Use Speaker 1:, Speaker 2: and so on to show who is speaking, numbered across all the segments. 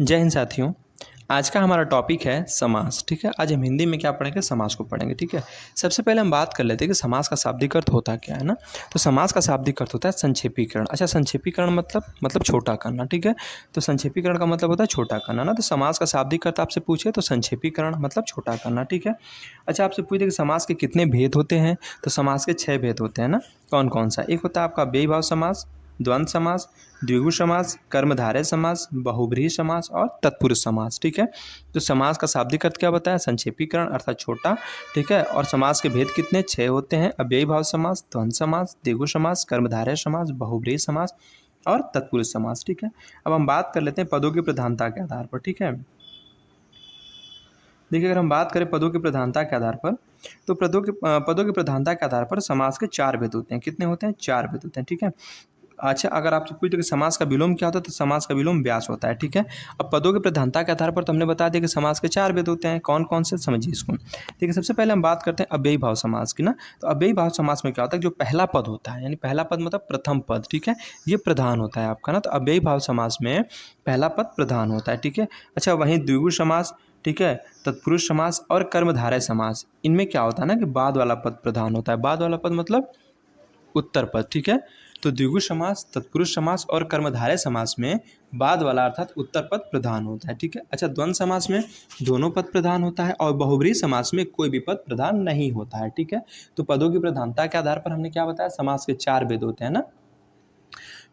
Speaker 1: जय हिंद साथियों। आज का हमारा टॉपिक है समास। ठीक है, आज हम हिंदी में क्या पढ़ेंगे, समास को पढ़ेंगे। ठीक है, सबसे पहले हम बात कर लेते हैं कि समास का शाब्दिक अर्थ होता क्या है ना। तो समास का शाब्दिक अर्थ होता है संक्षेपीकरण। अच्छा, संक्षेपीकरण मतलब छोटा करना। ठीक है, तो संक्षेपीकरण का मतलब होता है छोटा करना ना। तो समास का शाब्दिक अर्थ आपसे पूछे तो संक्षेपीकरण मतलब छोटा करना। ठीक है, अच्छा आपसे पूछे कि समास के कितने भेद होते हैं, तो समास के 6 भेद होते हैं ना। कौन कौन सा? एक होता है आपका अव्ययीभाव समास, द्वंद्व समास, द्विगु समास, कर्मधारय समास, बहुब्रीहि समास और तत्पुरुष समास। ठीक है, तो समास का शाब्दिक अर्थ क्या बताया? संक्षेपीकरण अर्थात छोटा। ठीक है, और समास के भेद कितने? 6 होते हैं। अव्ययीभाव समास, द्वंद्व समास, द्विगु समास, कर्मधारय समास, बहुब्रीहि समास और तत्पुरुष समास। ठीक है, अब हम बात कर लेते हैं पदों की प्रधानता के आधार पर। ठीक है, देखिए अगर हम बात करें पदों की प्रधानता के आधार पर, तो पदों की प्रधानता के आधार पर समास के 4 भेद होते हैं। कितने होते हैं? 4 भेद होते हैं। ठीक है, अच्छा अगर आपसे पूछते कि समास का विलोम क्या होता है, तो समास का विलोम व्यास होता है। ठीक है, अब पदों की प्रधानता के आधार पर तो हमने बता दिया कि समास के 4 भेद होते हैं। कौन कौन से, समझिए इसको। ठीक है, सबसे पहले हम बात करते हैं अव्ययी भाव समास की ना। तो अव्ययी भाव समास में क्या होता है, जो पहला पद होता है, यानी पहला पद मतलब प्रथम पद, ठीक है, ये प्रधान होता है आपका ना। तो अव्ययी भाव समास में पहला पद प्रधान होता है। ठीक है, अच्छा वहीं द्विगु समास, ठीक है, तत्पुरुष समास और कर्मधारय समास, इनमें क्या होता है ना कि बाद वाला पद प्रधान होता है। बाद वाला पद मतलब उत्तर पद। ठीक है, तो द्विगु समास, तत्पुरुष समास और कर्मधारय समास में बाद वाला अर्थात उत्तर पद प्रधान होता है। ठीक है, अच्छा द्वंद्व समास में दोनों पद प्रधान होता है और बहुब्रीहि समास में कोई भी पद प्रधान नहीं होता है। ठीक है, तो पदों की प्रधानता के आधार पर हमने क्या बताया, समास के 4 भेद होते हैं ना।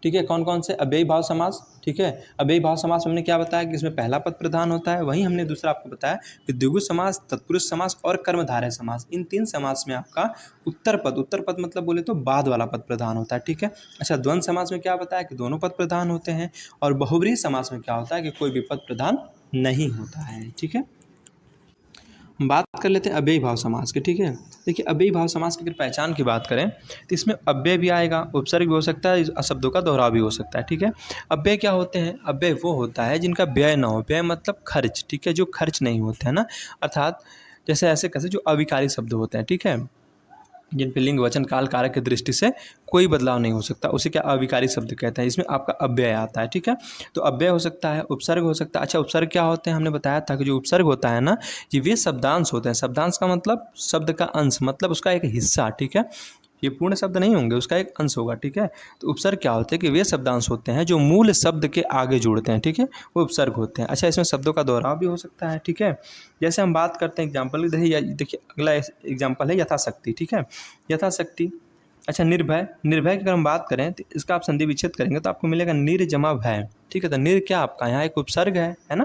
Speaker 1: ठीक है, कौन कौन से? अव्ययी भाव समास। ठीक है, अव्ययी भाव समास हमने क्या बताया कि इसमें पहला पद प्रधान होता है। वहीं हमने दूसरा आपको बताया कि द्विगु समास, तत्पुरुष समास और कर्मधारय समास, इन 3 समास में आपका उत्तर पद मतलब बोले तो बाद वाला पद प्रधान होता है। ठीक है, अच्छा द्वंद्व समास में क्या बताया कि दोनों पद प्रधान होते हैं और बहुब्रीहि समास में क्या होता है कि कोई भी पद प्रधान नहीं होता है। ठीक है, हम बात कर लेते हैं अव्ययी भाव समास की। ठीक है, देखिए अव्ययी भाव समास की अगर पहचान की बात करें तो इसमें अव्यय भी आएगा, उपसर्ग भी हो सकता है, शब्दों का दोहराव भी हो सकता है। ठीक है, अव्यय क्या होते हैं? अव्यय वो होता है जिनका व्यय ना हो। व्यय मतलब खर्च। ठीक है, जो खर्च नहीं होते हैं ना, अर्थात जैसे ऐसे कैसे जो अविकारी शब्द होते हैं। ठीक है, जिन पे लिंग वचन काल कारक की दृष्टि से कोई बदलाव नहीं हो सकता, उसे क्या अविकारी शब्द कहते हैं। इसमें आपका अव्यय आता है। ठीक है, तो अव्यय हो सकता है, उपसर्ग हो सकता है। अच्छा उपसर्ग क्या होते हैं? हमने बताया था कि जो उपसर्ग होता है ना, ये वे शब्दांश होते हैं। शब्दांश का मतलब शब्द का अंश, मतलब उसका एक हिस्सा। ठीक है, ये पूर्ण शब्द नहीं होंगे, उसका एक अंश होगा। ठीक है, तो उपसर्ग क्या होते हैं कि वे शब्दांश होते हैं जो मूल शब्द के आगे जुड़ते हैं। ठीक है, वो उपसर्ग होते हैं। अच्छा इसमें शब्दों का दोहराव भी हो सकता है। ठीक है, जैसे हम बात करते हैं एग्जाम्पल, देखिए अगला एग्जाम्पल है यथाशक्ति। ठीक है, यथाशक्ति। अच्छा निर्भय, निर्भय की अगर हम बात करें तो इसका आप संधि विच्छेद करेंगे तो आपको मिलेगा निर जमा भय। ठीक है, तो निर क्या आपका यहाँ एक उपसर्ग है ना।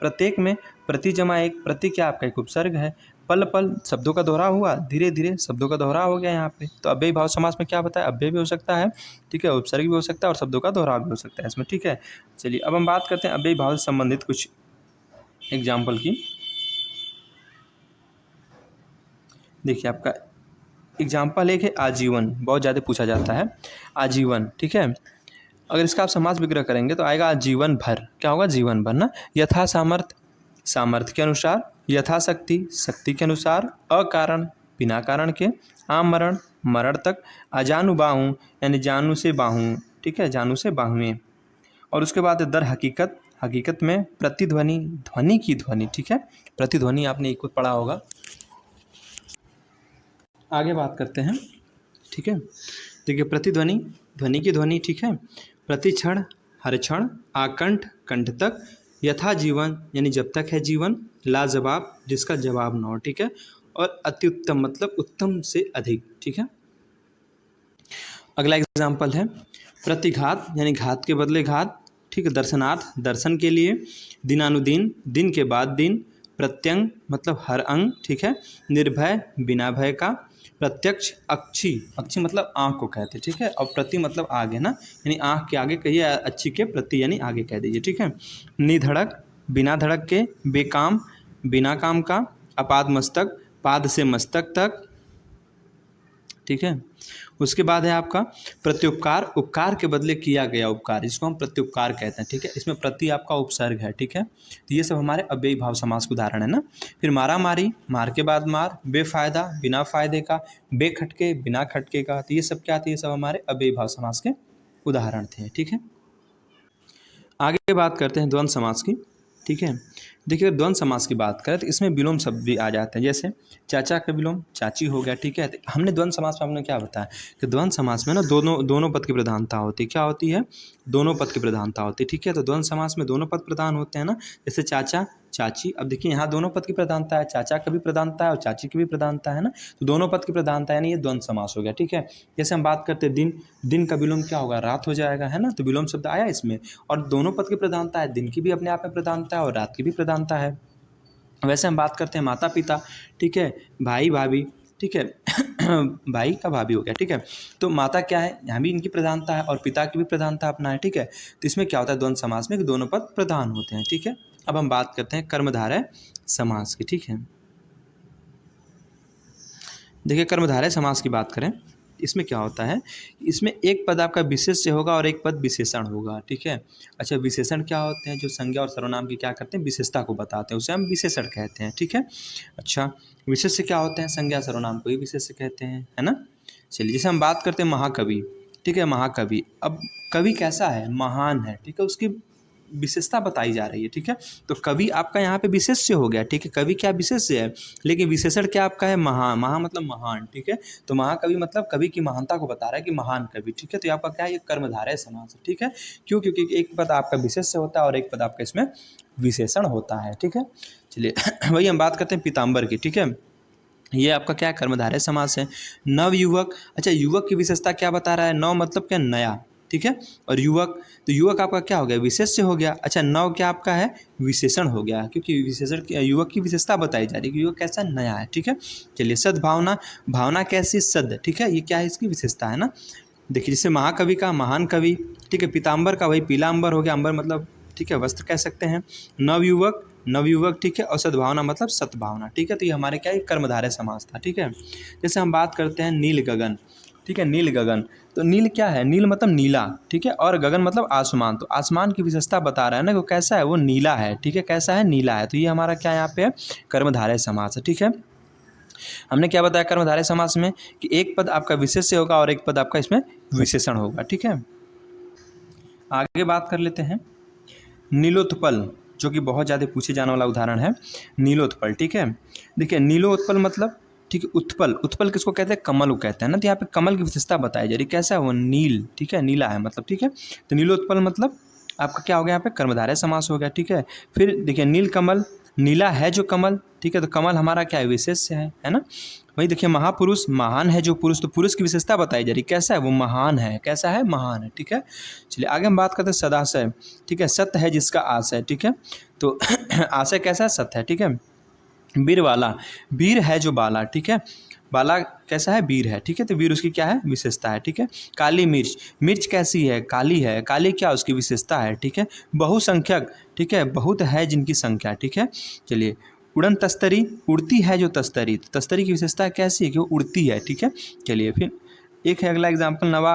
Speaker 1: प्रत्येक में प्रति जमा एक, प्रति क्या आपका एक उपसर्ग है। पल पल शब्दों का दोहराव हुआ, धीरे धीरे शब्दों का दोहराव हो गया यहाँ पे। तो अव्ययी भाव समास में क्या बताया, अव्यय भी हो सकता है, ठीक है, उपसर्ग भी हो सकता है और शब्दों का दोहराव भी हो सकता है इसमें। ठीक है, चलिए अब हम बात करते हैं अव्ययी भाव से संबंधित कुछ एग्जाम्पल की। देखिए आपका एग्जाम्पल एक है आजीवन, बहुत ज़्यादा पूछा जाता है आजीवन। ठीक है, अगर इसका आप समास विग्रह करेंगे तो आएगा आजीवन भर। क्या होगा? जीवन भर ना। यथा सामर्थ्य, सामर्थ्य के अनुसार। यथाशक्ति, शक्ति के अनुसार। अकारण, बिना कारण के। आमरण, मरण तक। अजानुबाहु यानी जानू से बाहु। ठीक है, जानू से बाहुएं। और उसके बाद दर हकीकत, हकीकत में। प्रतिध्वनि, ध्वनि की ध्वनि। ठीक है, प्रतिध्वनि आपने एक पढ़ा होगा। आगे बात करते हैं। ठीक है, देखिए प्रतिध्वनि, ध्वनि की ध्वनि। ठीक है, प्रतिक्षण, हर क्षण। आकंठ, कंठ तक। यथा जीवन यानी जब तक है जीवन। लाजवाब, जिसका जवाब ना हो। ठीक है, और अत्युत्तम मतलब उत्तम से अधिक। ठीक है, अगला एग्जाम्पल है प्रतिघात यानी घात के बदले घात। ठीक है, दर्शनार्थ, दर्शन के लिए। दिनानुदिन, दिन के बाद दिन। प्रत्यंग मतलब हर अंग। ठीक है, निर्भय, बिना भय का। प्रत्यक्ष, अक्षी, अक्षी मतलब आँख को कहते हैं। ठीक है, और प्रति मतलब आगे ना, यानी आँख के आगे कहिए, अच्छी के प्रति यानी आगे कह दीजिए। ठीक है, निधड़क, बिना धड़क के। बेकाम, बिना काम का। अपाद मस्तक, पाद से मस्तक तक। ठीक है, उसके बाद है आपका प्रत्युपकार, उपकार के बदले किया गया उपकार, इसको हम प्रत्युपकार कहते हैं। ठीक है, इसमें प्रति आपका उपसर्ग है। ठीक है, तो ये सब हमारे अव्ययी भाव समास के उदाहरण है ना। फिर मारा मारी, मार के बाद मार। बेफायदा, बिना फायदे का। बेखटके, बिना खटके का। तो ये सब क्या थे? ये सब हमारे अव्ययी भाव समास के उदाहरण थे। ठीक है, आगे बात करते हैं द्वंद्व समास की। ठीक है। देखिए अगर द्वंद्व समास की बात करें तो इसमें विलोम शब्द भी आ जाते हैं, जैसे चाचा का विलोम चाची हो गया, ठीक है। तो हमने द्वंद्व समास में हमने क्या बताया कि द्वंद्व समास में ना दोनों दोनों पद की प्रधानता होती है। क्या होती है? दोनों पद की प्रधानता होती है, ठीक है। तो द्वंद्व समास में दोनों पद प्रधान होते हैं ना, जैसे चाचा चाची। अब देखिए यहाँ दोनों पद की प्रधानता है, चाचा की भी प्रधानता है और चाची की भी प्रधानता है ना, तो दोनों पद की प्रधानता यानी ये द्वंद्व समास हो गया, ठीक है। जैसे हम बात करते हैं दिन, दिन का विलोम क्या होगा? रात हो जाएगा, है ना, तो विलोम शब्द आया इसमें। और दोनों पद की प्रधानता है, दिन की भी अपने आप में प्रधानता है और रात की भी प्रधानता है। वैसे हम बात करते हैं माता पिता, ठीक है, भाई भाभी, ठीक है भाई का भाभी हो गया, ठीक है। तो माता क्या है? यहाँ भी इनकी प्रधानता है और पिता की भी प्रधानता अपना है, ठीक है। तो इसमें क्या होता है द्वंद्व समास में कि दोनों पद प्रधान होते हैं, ठीक है। अब हम बात करते हैं कर्मधारय समास की, ठीक है। देखिए कर्मधारय समास की बात करें, इसमें क्या होता है? इसमें एक पद आपका विशेष्य होगा और एक पद विशेषण होगा, ठीक है। अच्छा विशेषण क्या होते हैं? जो संज्ञा और सर्वनाम की क्या करते हैं? विशेषता को बताते हैं, उसे हम विशेषण कहते हैं, ठीक है। अच्छा विशेष्य क्या होते हैं? संज्ञा सर्वनाम को ही विशेष्य कहते हैं, है ना। चलिए जैसे हम बात करते हैं महाकवि, ठीक है, महाकवि। अब कवि कैसा है? महान है, ठीक है, उसकी विशेषता बताई जा रही है, ठीक है। तो कवि आपका यहाँ पे विशेष्य हो गया, ठीक है। कवि क्या विशेष्य है, लेकिन विशेषण क्या आपका है? महा। महा मतलब महान, ठीक है। तो महाकवि मतलब कवि की महानता को बता रहा है कि महान कवि, ठीक है। तो ये आपका क्या है? ये कर्मधारय समास है, ठीक है। क्यों? क्योंकि एक पद आपका विशेष्य होता है और एक पद आपका इसमें विशेषण होता है, ठीक है। चलिए वही हम बात करते हैं पीताम्बर की, ठीक है। ये आपका क्या है? कर्मधारय समास है। नवयुवक, अच्छा युवक की विशेषता क्या बता रहा है? नव मतलब क्या? नया, ठीक है। और युवक, तो युवक आपका क्या हो गया? विशेष्य हो गया। अच्छा नव क्या आपका है? विशेषण हो गया, क्योंकि विशेषण युवक की विशेषता बताई जा रही है कि युवक कैसा? नया है, ठीक है। चलिए सद्भावना, भावना कैसी? सद, ठीक है, ये क्या है? इसकी विशेषता है ना। देखिए जैसे महाकवि का महान कवि, ठीक है। पीताम्बर का वही पीला अंबर हो गया, अंबर मतलब ठीक है वस्त्र कह सकते हैं। नवयुवक, नवयुवक, ठीक है। और सद्भावना मतलब सद्भावना, ठीक है। तो ये हमारे क्या है? कर्मधारय समास था, ठीक है। जैसे हम बात करते हैं नील गगन, ठीक है, नील गगन। तो नील क्या है? नील मतलब नीला, ठीक है, और गगन मतलब आसमान। तो आसमान की विशेषता बता रहा है ना, वो कैसा है? वो नीला है, ठीक है। कैसा है? नीला है। तो ये हमारा क्या यहाँ पे है? कर्मधारय समास है, ठीक है। हमने क्या बताया कर्मधारय समास में कि एक पद आपका विशेष्य होगा और एक पद आपका इसमें विशेषण होगा, ठीक है। आगे बात कर लेते हैं नीलोत्पल, जो कि बहुत ज़्यादा पूछे जाने वाला उदाहरण है। नीलोत्पल, ठीक है। देखिए नीलोत्पल मतलब, ठीक है, उत्पल, उत्पल किसको कहते हैं? कमल को कहते हैं ना। तो यहाँ पे कमल की विशेषता बताई जा रही, कैसा है वो? नील, ठीक है, नीला है मतलब, ठीक है। तो नीलोत्पल मतलब आपका क्या हो गया? यहाँ पे कर्मधारय समास हो गया, ठीक है। फिर देखिए नीलकमल, नीला है जो कमल, ठीक है। तो कमल हमारा क्या है? विशेष्य है ना। वही देखिए महापुरुष, महान है जो पुरुष, तो पुरुष की विशेषता बताई जा रही, कैसा है? वो महान है, कैसा है? महान है, ठीक है। चलिए आगे हम बात करते हैं सदाशय, ठीक है। सत्य है जिसका आशय, ठीक है। तो आशय कैसा है? सत्य है, ठीक है। वीर वाला, वीर है जो बाला, ठीक है। बाला कैसा है? वीर है, ठीक है। तो वीर उसकी क्या है? विशेषता है, ठीक है। काली मिर्च, मिर्च कैसी है? काली है, काली क्या उसकी विशेषता है, ठीक है। बहुसंख्यक, ठीक है, बहुत है जिनकी संख्या, ठीक है। चलिए उड़न तस्तरी, उड़ती है जो तस्तरी, तो तस्तरी की विशेषता कैसी है? कि वो उड़ती है, ठीक है। चलिए फिर एक है अगला एग्जाम्पल नवा,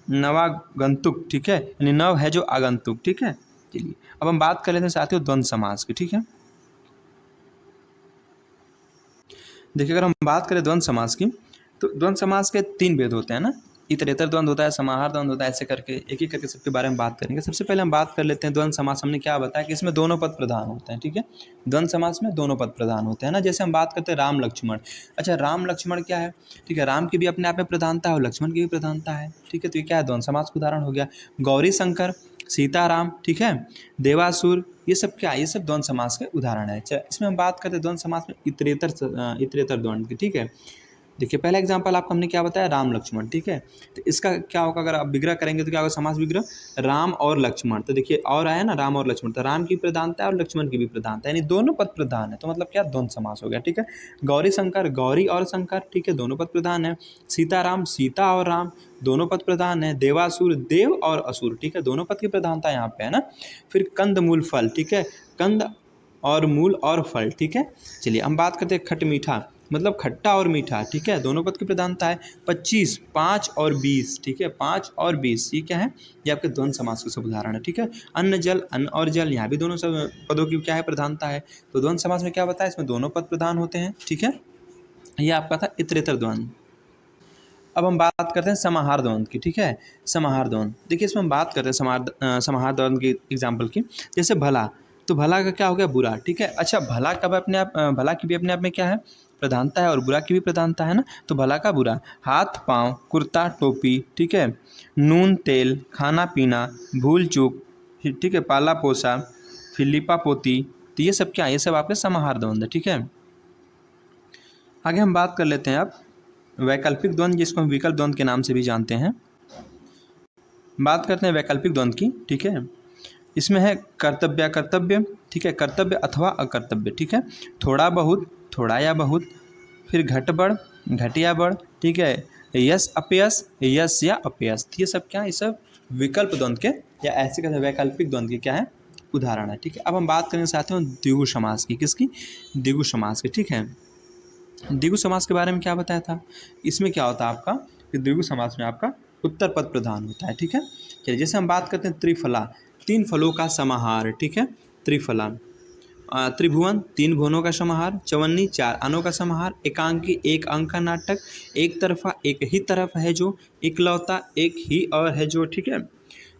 Speaker 1: नवागंतुक, ठीक है, यानी नव है जो आगंतुक, ठीक है। चलिए अब हम बात कर लेते हैं साथियों द्वंद्व समास की, ठीक है। देखिए अगर हम बात करें द्वंद्व समास की, तो द्वंद्व समास के 3 भेद होते हैं ना। इतरेतर द्वंद्व होता है, समाहार द्वंद्व होता है, ऐसे करके एक एक करके सबके बारे में बात करेंगे। सबसे पहले हम बात कर लेते हैं द्वंद्व समास। हमने क्या बताया कि इसमें दोनों पद प्रधान होते हैं, ठीक है। द्वंद्व समास में दोनों पद प्रधान होते हैं ना। जैसे हम बात करते हैं राम लक्ष्मण, अच्छा राम लक्ष्मण क्या है? ठीक है, राम की भी अपने आप में प्रधानता है और लक्ष्मण की भी प्रधानता है, ठीक है। तो ये क्या है? द्वंद्व समास का उदाहरण हो गया। गौरी शंकर, सीताराम, ठीक है, देवासुर, ये सब क्या है? ये सब द्वंद्व समास के उदाहरण है। इसमें हम बात करते हैं द्वंद्व समास में इतरेतर द्वंद्व की, ठीक है। देखिए पहला एग्जांपल आपको हमने क्या बताया? राम लक्ष्मण, ठीक है। तो इसका क्या होगा? अगर आप विग्रह करेंगे तो क्या होगा? समास विग्रह राम और लक्ष्मण। तो देखिए और आया ना राम और लक्ष्मण, तो राम की प्रधानता है और लक्ष्मण की भी प्रधानता है, यानी दोनों पद प्रधान है। तो मतलब क्या? द्वंद्व समास हो गया, ठीक है। गौरी शंकर, गौरी और शंकर, ठीक है, दोनों पद प्रधान है। सीताराम, सीता और राम, दोनों पद प्रधान है। देवासुर, देव और असुर, ठीक है, दोनों पद की प्रधानता यहाँ पे है ना। फिर कंद मूल फल, ठीक है, कंद और मूल और फल, ठीक है। चलिए हम बात करते हैं खट मीठा, मतलब खट्टा और मीठा, ठीक है, दोनों पद की प्रधानता है। 25, 5 और 20, ठीक है, 5 और 20, ये क्या है? ये आपके द्वंद्व समास के सब उदाहरण है, ठीक है। अन्न जल, अन्न और जल, यहाँ भी दोनों सब पदों की क्या है? प्रधानता है। तो द्वंद्व समास में क्या बताया? इसमें दोनों पद प्रधान होते हैं, ठीक है। ये आपका था इतरेतर द्वंद्व। अब हम बात करते हैं समाहार द्वंद्व की, ठीक है। समाहार द्वंद्व, देखिए इसमें हम बात करते हैं समाहार द्वंद्व की एग्जाम्पल की। जैसे भला, तो भला का क्या हो गया, बुरा। ठीक है, अच्छा भला का भी अपने आप, भला की भी अपने आप में क्या है, प्रधानता है, और बुरा की भी प्रधानता है ना। तो भला का बुरा, हाथ पाँव, कुर्ता टोपी, ठीक है, नून तेल, खाना पीना, भूल चूक, ठीक है, पाला पोसा, फिर लिपा पोती, तो ये सब क्या है, ये सब आपके समाहार द्वंद्व है। ठीक है, आगे हम बात कर लेते हैं अब वैकल्पिक द्वंद्व, जिसको हम विकल्प द्वंद्व के नाम से भी जानते हैं। बात करते हैं वैकल्पिक द्वंद्व की। ठीक है, इसमें है कर्तव्य कर्तव्य, ठीक है, कर्तव्य अथवा अकर्तव्य, ठीक है, थोड़ा बहुत, थोड़ा या बहुत, फिर घट बढ़, घट या बढ़, ठीक है, यश अपयश, यश या अपयश, ये सब क्या है, ये सब विकल्प द्वंद्व के या ऐसे कहते हैं वैकल्पिक द्वंद्व के क्या है, उदाहरण है। ठीक है, अब हम बात करेंगे साथियों द्विगु समास की। किसकी, द्विगु समास की। ठीक है, द्विगु समास के बारे में क्या बताया था, इसमें क्या होता है आपका कि द्विगु समास में आपका उत्तर पद प्रधान होता है। ठीक है, चलिए जैसे हम बात करते हैं त्रिफला, तीन फलों का समाहार। ठीक है, त्रिफला, त्रिभुवन, तीन भुवनों का समाहार, चवन्नी, चार आनों का समाहार, एकांकी, एक अंक का नाटक, एक तरफा, एक ही तरफ है जो, इकलौता, एक ही और है जो। ठीक है,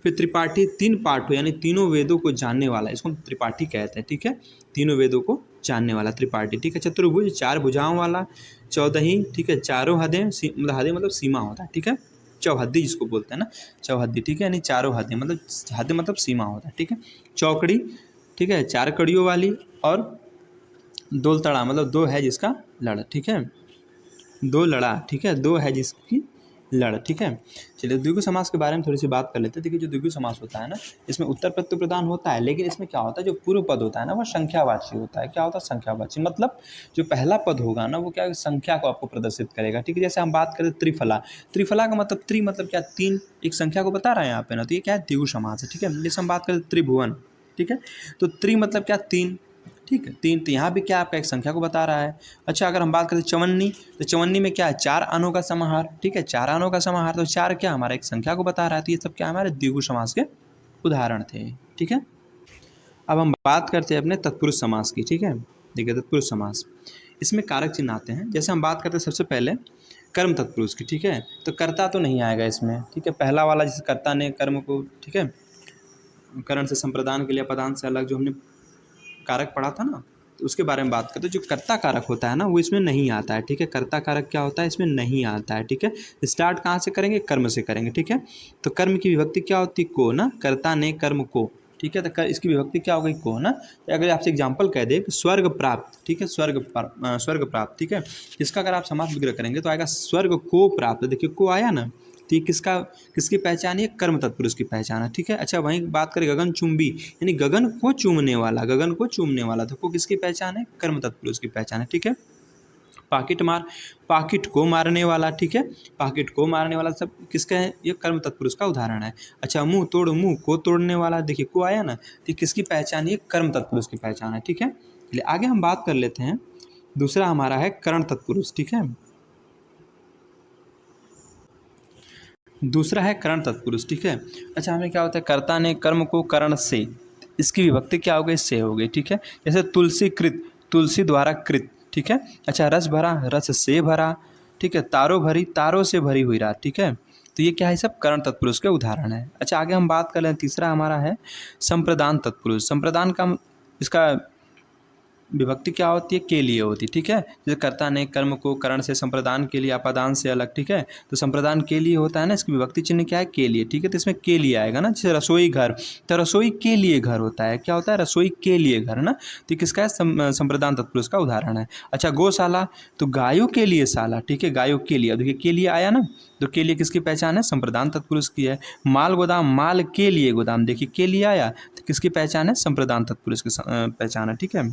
Speaker 1: फिर त्रिपाठी, तीन पाठों यानी तीनों वेदों को जानने वाला, इसको हम त्रिपाठी कहते हैं। ठीक है, तीनों वेदों को जानने वाला त्रिपाठी। ठीक है, चतुर्भुज, चार भुजाओं वाला, चौदही, ठीक है, चारों हदें, मतलब हदें मतलब सीमा होता है। ठीक है, चौहद्दी जिसको बोलते हैं ना, चौहद्दी, ठीक है, यानी चारों हदें, मतलब हद मतलब सीमा होता है। ठीक है, चौकड़ी, ठीक है, चार कड़ियों वाली, और दोलतड़ा मतलब दो है जिसका लड़। ठीक है, दो लड़ा, ठीक है, दो है जिसकी लड़। ठीक है, चलिए द्विगु समास के बारे में थोड़ी सी बात कर लेते हैं। देखिए जो द्विगु समास होता है ना, इसमें उत्तर पद तो प्रदान होता है, लेकिन इसमें क्या होता है, जो पूर्व पद होता है ना, वह संख्यावाची होता है। क्या होता है, संख्यावाची, मतलब जो पहला पद होगा ना, वो क्या है, संख्या को आपको प्रदर्शित करेगा। ठीक है, जैसे हम बात करें त्रिफला, त्रिफला का मतलब त्रि मतलब क्या, तीन, एक संख्या को बता रहा है यहाँ पे ना, तो ये क्या है, द्विगु समास है। ठीक है, जैसे हम बात करें त्रिभुवन, ठीक है, तो त्रि मतलब क्या, तीन, ठीक है, तीन, तो यहाँ भी क्या आपका एक संख्या को बता रहा है। अच्छा अगर हम बात करें चवन्नी, तो चवन्नी में क्या है, चार आनों का समाहार। ठीक है, चार आनों का समाहार, तो चार क्या हमारा एक संख्या को बता रहा है। तो ये सब क्या हमारे द्विगु समास के उदाहरण थे। ठीक है, अब हम बात करते हैं अपने तत्पुरुष समास की। ठीक है, देखिए तत्पुरुष समास, इसमें कारक चिन्ह आते हैं। जैसे हम बात करते हैं सबसे पहले कर्म तत्पुरुष की। ठीक है, तो कर्ता तो नहीं आएगा इसमें। ठीक है, पहला वाला जिस कर्ता ने कर्म को, ठीक है, करण से संप्रदान के लिए पदान से अलग जो हमने कारक पढ़ा था ना, तो उसके बारे में बात करते हैं। जो कर्ता कारक होता है ना, वो इसमें नहीं आता है। ठीक है, कर्ता कारक क्या होता है, इसमें नहीं आता है। ठीक है, स्टार्ट कहाँ से करेंगे, कर्म से करेंगे। ठीक है, तो कर्म की विभक्ति क्या होती है, को ना, कर्ता ने कर्म को। ठीक है, तो इसकी विभक्ति क्या हो गई, को ना। अगर आपसे एग्जाम्पल कह दे स्वर्ग प्राप्त, ठीक है, स्वर्ग प्राप्त, ठीक है, इसका अगर आप समास विग्रह करेंगे तो आएगा स्वर्ग को प्राप्त। देखिए को आया ना, तो ये किसकी पहचान है, कर्म तत्पुरुष की पहचान है। ठीक है, अच्छा वहीं बात करें गगन चुंबी, यानी गगन को चूमने वाला, गगन को चूमने वाला, तो को किसकी पहचान है, कर्म तत्पुरुष की पहचान है। ठीक है, पाकिट मार, पाकिट को मारने वाला। ठीक है, पाकिट को मारने वाला सब किसका है, ये कर्म तत्पुरुष का उदाहरण है। अच्छा मुंह तोड़, मुंह को तोड़ने वाला, देखिए को आया ना, तो किसकी पहचान है, ये कर्म तत्पुरुष की पहचान है। ठीक है, चलिए आगे हम बात कर लेते हैं, दूसरा हमारा है करण तत्पुरुष। ठीक है, दूसरा है करण तत्पुरुष। ठीक है, अच्छा हमें क्या होता है, कर्ता ने कर्म को करण से, इसकी विभक्ति क्या हो गई, से हो गई। ठीक है, जैसे तुलसी कृत, तुलसी द्वारा कृत। ठीक है, अच्छा रस भरा, रस से भरा। ठीक है, तारो भरी, तारों से भरी हुई रात। ठीक है, तो ये क्या है, सब करण तत्पुरुष के उदाहरण है। अच्छा आगे हम बात कर लें, तीसरा हमारा है संप्रदान तत्पुरुष। संप्रदान का इसका विभक्ति क्या होती है, के लिए होती है। ठीक है, जैसे कर्ता ने कर्म को करण से, संप्रदान के लिए, अपादान से अलग। ठीक है, तो संप्रदान के लिए होता है ना, इसकी विभक्ति चिन्ह क्या है, के लिए। ठीक है, तो इसमें के लिए आएगा ना, जैसे रसोई घर, तो रसोई के लिए घर होता है। क्या होता है, रसोई के लिए घर ना, तो किसका है, संप्रदान तत्पुरुष का उदाहरण है। अच्छा गौशाला, तो गायों के लिए शाला। ठीक है, गायों के लिए, देखिए के लिए आया ना, तो के लिए किसकी पहचान है, संप्रदान तत्पुरुष की है। माल गोदाम, माल के लिए गोदाम, देखिए के लिए आया, तो किसकी पहचान है, संप्रदान तत्पुरुष की पहचान है। ठीक है,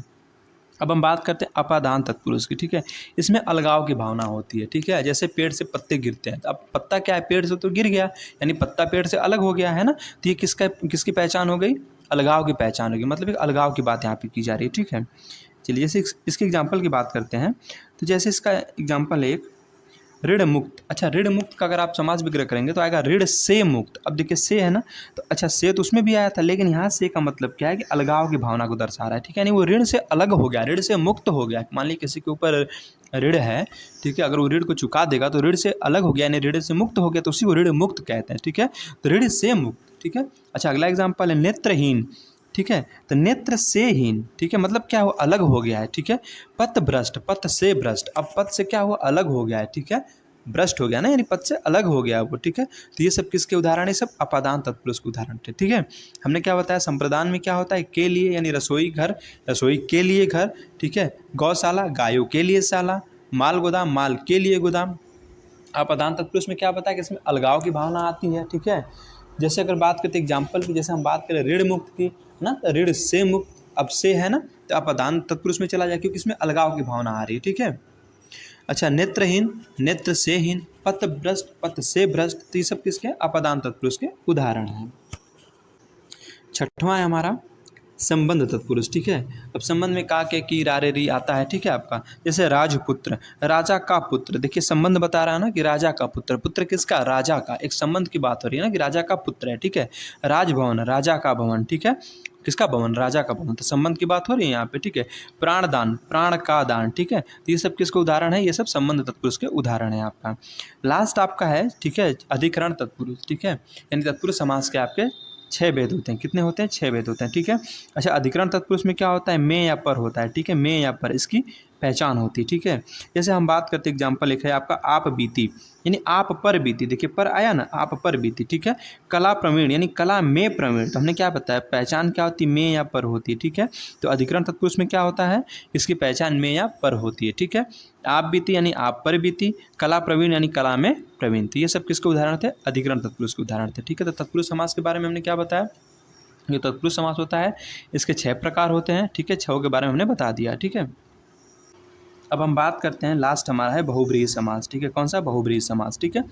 Speaker 1: अब हम बात करते हैं अपादान तत्पुरुष की। ठीक है, इसमें अलगाव की भावना होती है। ठीक है, जैसे पेड़ से पत्ते गिरते हैं, तो अब पत्ता क्या है, पेड़ से तो गिर गया, यानी पत्ता पेड़ से अलग हो गया है ना, तो ये किसकी पहचान हो गई, अलगाव की पहचान होगी, मतलब एक अलगाव की बात यहाँ पे की जा रही है। ठीक है, चलिए जैसे इसके एग्जाम्पल की बात करते हैं, तो जैसे इसका एग्जाम्पल है एक ऋण मुक्त। अच्छा ऋण मुक्त का अगर आप समास विग्रह करेंगे तो आएगा ऋण से मुक्त। अब देखिए से है ना, तो अच्छा से तो उसमें भी आया था, लेकिन यहाँ से का मतलब क्या है कि अलगाव की भावना को दर्शा रहा है। ठीक है, यानी वो ऋण से अलग हो गया, ऋण से मुक्त हो गया। मान लीजिए किसी के ऊपर ऋण है, ठीक है, अगर वो ऋण को चुका देगा तो ऋण से अलग हो गया, यानी ऋण से मुक्त हो गया, तो उसी को ऋण मुक्त कहते हैं। ठीक है, तो ऋण से मुक्त। ठीक है, अच्छा अगला एग्जाम्पल है नेत्रहीन। ठीक है। तो नेत्र से हीन, ठीक है, मतलब क्या हुआ, अलग हो गया है, ठीक है। पथ भ्रष्ट, पथ से भ्रष्ट, अब पथ से क्या हुआ, अलग हो गया है, ठीक है, भ्रष्ट हो गया ना, यानी पद से अलग हो गया वो, ठीक है। तो ये सब किसके उदाहरण है, सब अपादान तत्पुरुष के उदाहरण थे, ठीक है। हमने क्या बताया, संप्रदान में क्या होता है, के लिए यानी रसोई घर, रसोई के लिए घर, ठीक है। गौशाला, गायों के लिए शाला। माल गोदाम, माल के लिए गोदाम। अपादान तत्पुरुष में क्या बताया कि इसमें अलगाव की भावना आती है, ठीक है। जैसे अगर बात करते एग्जाम्पल की, जैसे हम बात करें ऋण मुक्त की ना, तो ऋण से मुक्त, अब से है ना, तो अपादान तत्पुरुष में चला जाए क्योंकि इसमें अलगाव की भावना आ रही है, ठीक है। अच्छा, नेत्रहीन, नेत्र से हीन, पथ भ्रष्ट, पथ से भ्रष्ट, तो ये सब किसके, अपादान तत्पुरुष के उदाहरण हैं। छठवां है हमारा संबंध तत्पुरुष, ठीक है। अब संबंध में का के की रा रे री आता है, ठीक है आपका। जैसे राजपुत्र, राजा का पुत्र, देखिए संबंध बता रहा है ना कि राजा का पुत्र, पुत्र किसका, राजा का, एक संबंध की बात हो रही है ना कि राजा का पुत्र है, ठीक है। राजभवन, राजा का भवन, ठीक है, किसका भवन, राजा का भवन, तो संबंध की बात हो रही है यहाँ पे, ठीक है। प्राणदान, प्राण का दान, ठीक है, तो ये सब किसके उदाहरण है, ये सब संबंध तत्पुरुष के उदाहरण है आपका। लास्ट आपका है, ठीक है, अधिकरण तत्पुरुष, ठीक है, यानी तत्पुरुष समास के आपके 6 भेद होते हैं, कितने होते हैं, 6 भेद होते हैं, ठीक है। अच्छा, अधिकरण तत्पुरुष में क्या होता है, में या पर होता है, ठीक है, में या पर इसकी पहचान होती है, ठीक है। जैसे हम बात करते हैं, एग्जाम्पल एक है आपका आप बीती, यानी आप पर बीती, देखिए पर आया ना, आप पर बीती, ठीक है। कला प्रवीण, यानी कला में प्रवीण, तो हमने क्या बताया, पहचान क्या होती है, में या पर होती है, ठीक है। तो अधिकरण तत्पुरुष में क्या होता है, इसकी पहचान में या पर होती है, ठीक है। आप बीती यानी आप पर बीती, कला प्रवीण यानी कला में प्रवीण, तो ये सब किसके उदाहरण थे, अधिकरण तत्पुरुष के उदाहरण थे, ठीक है। तो तत्पुरुष समास के बारे में हमने क्या बताया, ये तत्पुरुष समास होता है, इसके 6 प्रकार होते हैं, ठीक है, 6 के बारे में हमने बता दिया, ठीक है। अब हम बात करते हैं, लास्ट हमारा है बहुब्रीहि समास, ठीक है। कौन सा, बहुब्रीहि समास, ठीक है।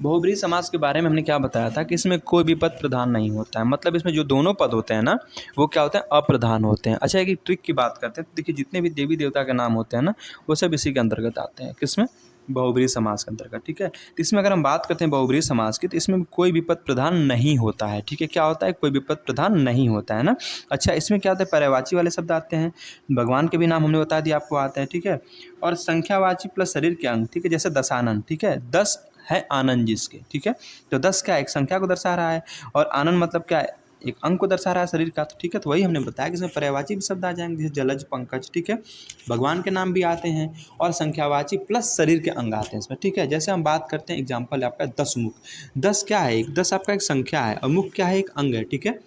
Speaker 1: बहुब्रीहि समास के बारे में हमने क्या बताया था कि इसमें कोई भी पद प्रधान नहीं होता है, मतलब इसमें जो दोनों पद होते हैं ना, वो क्या होते हैं, अप्रधान होते हैं। अच्छा, एक ट्रिक की बात करते हैं, तो देखिए जितने भी देवी देवता के नाम होते हैं ना, वो सब इसी के अंतर्गत आते हैं, किसमें, बहुब्रीहि समास के अंतर्गत, ठीक है। तो इसमें अगर हम बात करते हैं बहुब्रीहि समास की, तो इसमें कोई भी पद प्रधान नहीं होता है, ठीक है। क्या होता है, कोई भी पद प्रधान नहीं होता है ना। अच्छा, इसमें क्या होता है, पर्यायवाची वाले शब्द आते हैं, भगवान के भी नाम हमने बता दिया आपको आते हैं, ठीक है। और संख्यावाची प्लस शरीर के अंग, ठीक है, जैसे दशानन, ठीक है, 10 है आनंद जिसके, ठीक है। तो 10 क्या है, एक संख्या को दर्शा रहा है, और आनंद मतलब क्या है, एक अंक को दर्शा रहा है शरीर का, तो ठीक है। तो वही हमने बताया कि इसमें पर्यायवाची भी शब्द आ जाएंगे, जैसे जलज, पंकज, ठीक है, भगवान के नाम भी आते हैं, और संख्यावाची प्लस शरीर के अंग आते हैं इसमें, ठीक है। जैसे हम बात करते हैं, एग्जाम्पल है आपका 10 मुख, 10 क्या है, एक 10 आपका एक संख्या है, और मुख क्या है, एक अंग है, ठीक है।